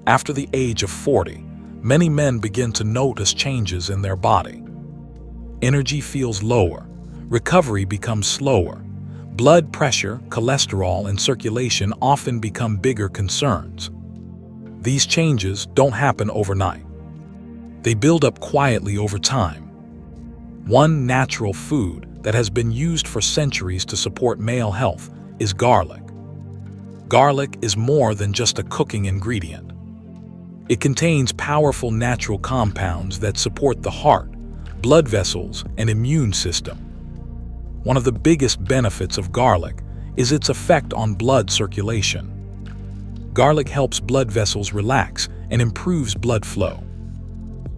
After the age of 40, many men begin to notice changes in their body. Energy feels lower, recovery becomes slower, blood pressure, cholesterol, and circulation often become bigger concerns. These changes don't happen overnight. They build up quietly over time. One natural food that has been used for centuries to support male health is garlic. Garlic is more than just a cooking ingredient. It contains powerful natural compounds that support the heart, blood vessels, and immune system. One of the biggest benefits of garlic is its effect on blood circulation. Garlic helps blood vessels relax and improves blood flow.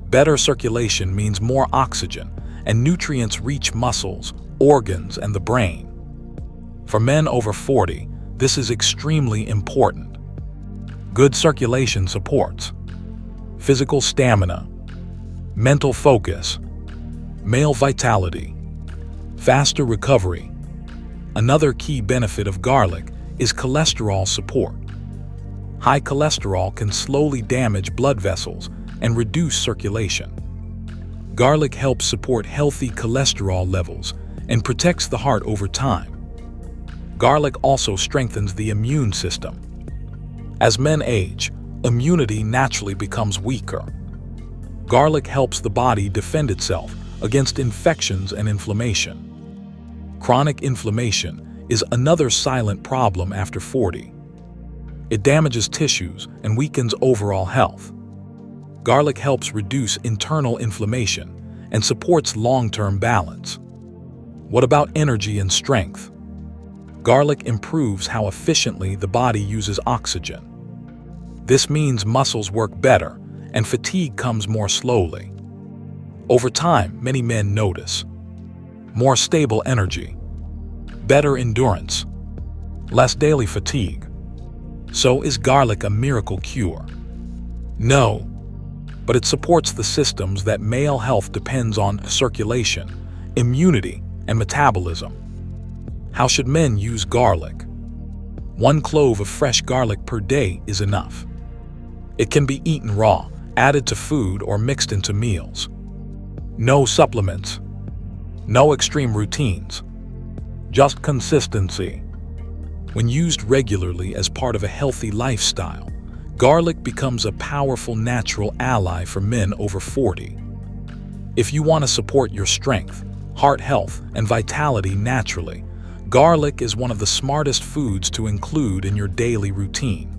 Better circulation means more oxygen and nutrients reach muscles, organs, and the brain. For men over 40, this is extremely important. Good circulation supports physical stamina, mental focus, male vitality, faster recovery. Another key benefit of garlic is cholesterol support. High cholesterol can slowly damage blood vessels and reduce circulation. Garlic helps support healthy cholesterol levels and protects the heart over time. Garlic also strengthens the immune system. As men age, immunity naturally becomes weaker. Garlic helps the body defend itself against infections and inflammation. Chronic inflammation is another silent problem after 40. It damages tissues and weakens overall health. Garlic helps reduce internal inflammation and supports long-term balance. What about energy and strength? Garlic improves how efficiently the body uses oxygen. This means muscles work better and fatigue comes more slowly. Over time, many men notice more stable energy, better endurance, less daily fatigue. So is garlic a miracle cure? No, but it supports the systems that male health depends on: circulation, immunity, and metabolism. How should men use garlic? 1 clove of fresh garlic per day is enough. It can be eaten raw, added to food, or mixed into meals. No supplements. No extreme routines. Just consistency. When used regularly as part of a healthy lifestyle, garlic becomes a powerful natural ally for men over 40. If you want to support your strength, heart health, and vitality naturally, garlic is one of the smartest foods to include in your daily routine.